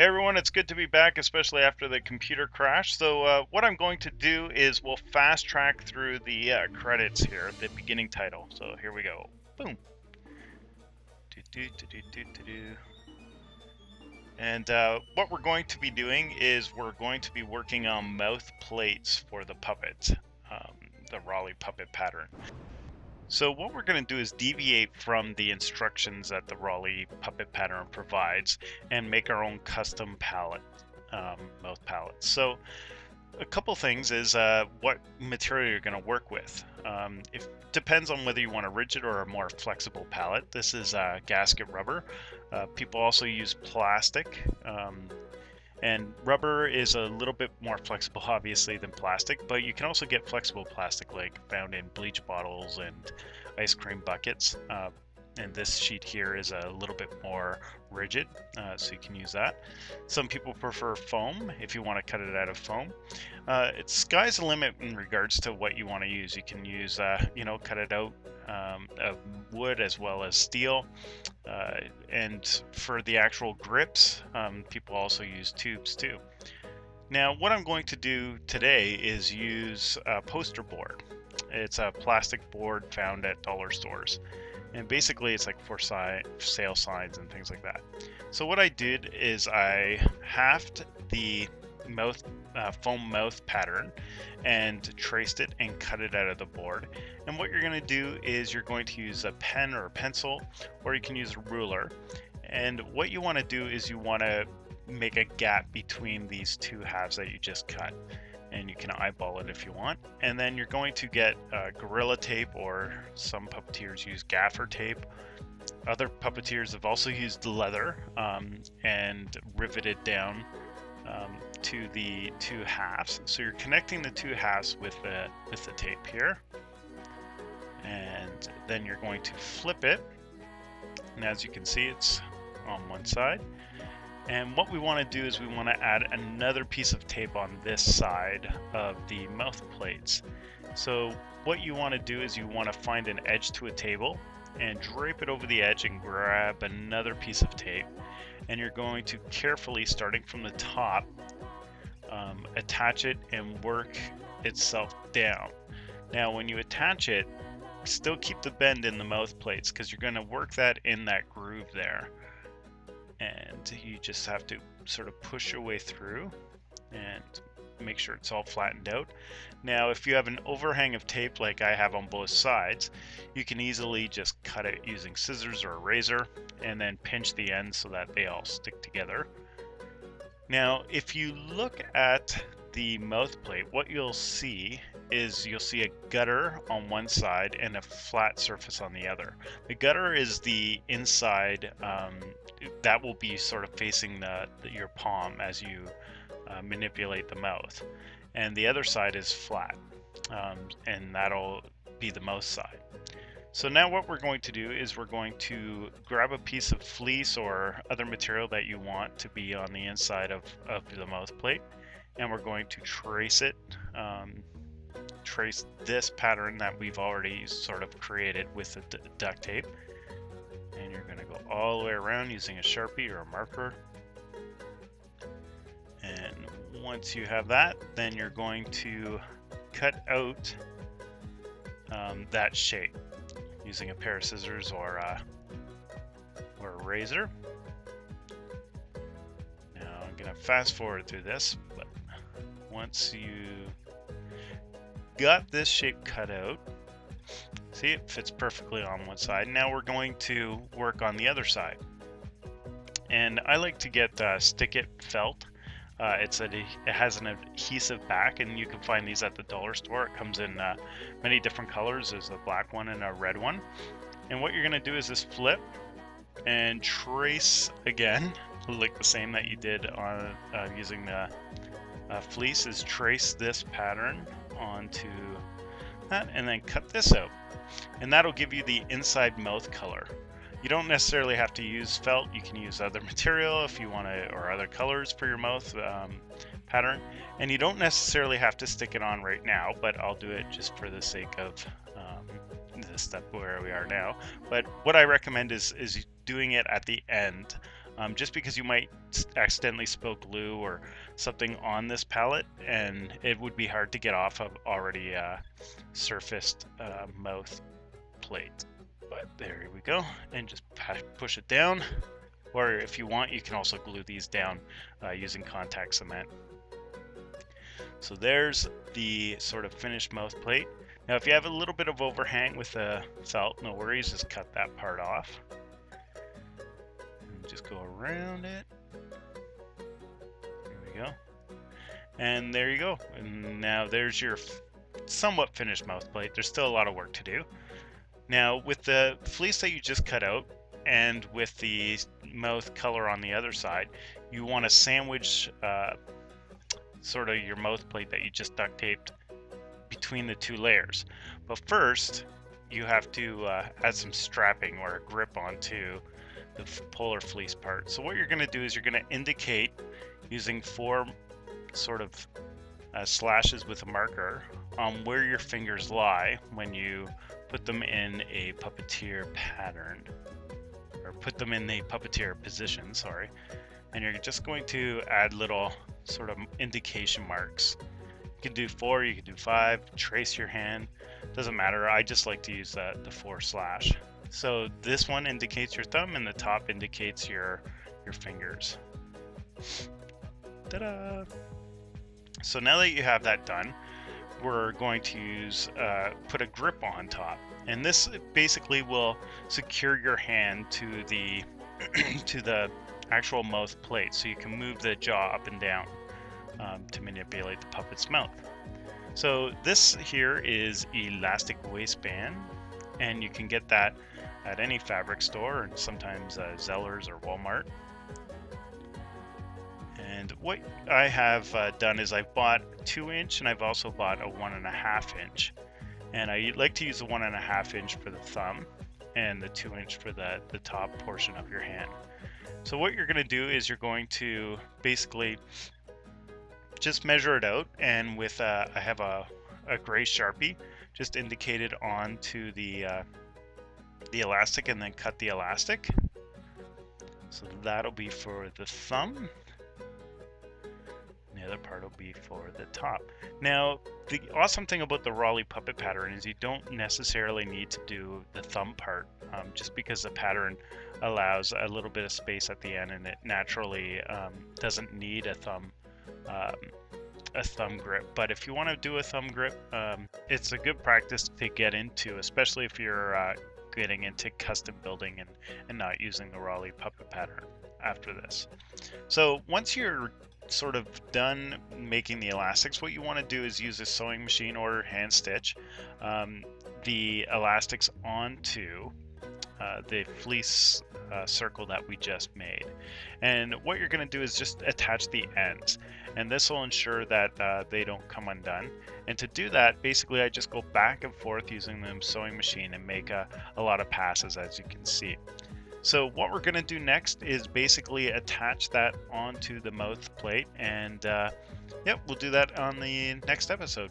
Hey everyone, it's good to be back, especially after the computer crash. So what I'm going to do is we'll fast track through the credits here, the beginning title. So here we go. Boom. And what we're going to be doing is we're going to be working on mouth plates for the puppet, um, the Roly Puppet Pattern. So what we're going to do is deviate from the instructions that the Roly Puppet Pattern provides and make our own custom palette, mouth palettes. So a couple things is what material you're going to work with. It depends on whether you want a rigid or a more flexible palette. This is gasket rubber. People also use plastic. And rubber is a little bit more flexible, obviously, than plastic, but you can also get flexible plastic, like found in bleach bottles and ice cream buckets. And this sheet here is a little bit more rigid, so you can use that. Some people prefer foam if you want to cut it out of foam. It's sky's the limit in regards to what you want to use. You can use, cut it out of wood as well as steel. And for the actual grips, people also use tubes too. Now, what I'm going to do today is use a poster board. It's a plastic board found at dollar stores. And basically it's like for sale signs and things like that. So what I did is I halved the foam mouth pattern and traced it and cut it out of the board. And what you're going to do is you're going to use a pen or a pencil, or you can use a ruler. And what you want to do is you want to make a gap between these two halves that you just cut, and you can eyeball it if you want. And then you're going to get Gorilla Tape, or some puppeteers use gaffer tape. Other puppeteers have also used leather and riveted down to the two halves. So you're connecting the two halves with the tape here, and then you're going to flip it. And as you can see, it's on one side. And what we want to do is we want to add another piece of tape on this side of the mouth plates. So what you want to do is you want to find an edge to a table and drape it over the edge and grab another piece of tape. And you're going to carefully, starting from the top, attach it and work itself down. Now when you attach it, still keep the bend in the mouth plates, because you're going to work that in that groove there. And you just have to sort of push your way through and make sure it's all flattened out. Now if you have an overhang of tape like I have on both sides, you can easily just cut it using scissors or a razor and then pinch the ends so that they all stick together. Now if you look at the mouth plate, what you'll see is you'll see a gutter on one side and a flat surface on the other. The gutter is the inside that will be sort of facing your palm as you manipulate the mouth, and the other side is flat, and that'll be the mouth side. So now what we're going to do is we're going to grab a piece of fleece or other material that you want to be on the inside of the mouth plate, and we're going to trace it, trace this pattern that we've already sort of created with the duct tape. And you're going to go all the way around using a Sharpie or a marker. And once you have that, then you're going to cut out that shape using a pair of scissors or a razor. Now I'm going to fast forward through this, but once you got this shape cut out, see, it fits perfectly on one side. Now we're going to work on the other side. And I like to get Stick-It felt. It has an adhesive back, and you can find these at the dollar store. It comes in many different colors. There's a black one and a red one. And what you're going to do is just flip and trace again, like the same that you did on using the fleece, is trace this pattern onto that, and then cut this out. And that'll give you the inside mouth color. You don't necessarily have to use felt. You can use other material if you want to, or other colors for your mouth pattern. And you don't necessarily have to stick it on right now, but I'll do it just for the sake of the step where we are now. But what I recommend is doing it at the end just because you might accidentally spill glue or something on this palette, and it would be hard to get off of already surfaced mouth plate. But there we go, and just push it down, or if you want, you can also glue these down using contact cement. So there's the sort of finished mouth plate. Now if you have a little bit of overhang with the felt, no worries, just cut that part off. And just go around it. There we go. And there you go. And now there's your somewhat finished mouth plate. There's still a lot of work to do. Now with the fleece that you just cut out, and with the mouth color on the other side, you want to sandwich sort of your mouth plate that you just duct taped between the two layers. But first, you have to add some strapping or a grip onto the polar fleece part. So what you're going to do is you're going to indicate using 4 sort of slashes with a marker on where your fingers lie when you put them in a puppeteer pattern, or put them in the puppeteer position, sorry. And you're just going to add little sort of indication marks. You can do 4, you can do 5, trace your hand, doesn't matter. I just like to use the 4 slash. So this one indicates your thumb, and the top indicates your fingers. Ta-da! So now that you have that done, we're going to use put a grip on top, and this basically will secure your hand to the to the actual mouth plate, so you can move the jaw up and down to manipulate the puppet's mouth. So this here is elastic waistband, and you can get that at any fabric store, and sometimes Zellers or Walmart. And what I have done is I've bought 2-inch, and I've also bought a 1.5-inch. And I like to use the 1.5-inch for the thumb and the 2-inch for the top portion of your hand. So what you're going to do is you're going to basically just measure it out, and with I have a gray Sharpie, just indicate it onto the elastic, and then cut the elastic. So that'll be for the thumb. The other part will be for the top. Now, the awesome thing about the Roly Puppet Pattern is you don't necessarily need to do the thumb part, just because the pattern allows a little bit of space at the end, and it naturally doesn't need a thumb grip. But if you want to do a thumb grip, it's a good practice to get into, especially if you're getting into custom building and not using the Roly Puppet Pattern after this. So once you're sort of done making the elastics, what you want to do is use a sewing machine or hand stitch the elastics onto the fleece circle that we just made. And what you're going to do is just attach the ends, and this will ensure that they don't come undone. And to do that, basically I just go back and forth using the sewing machine and make a lot of passes, as you can see. So what we're going to do next is basically attach that onto the mouth plate, and yep, we'll do that on the next episode.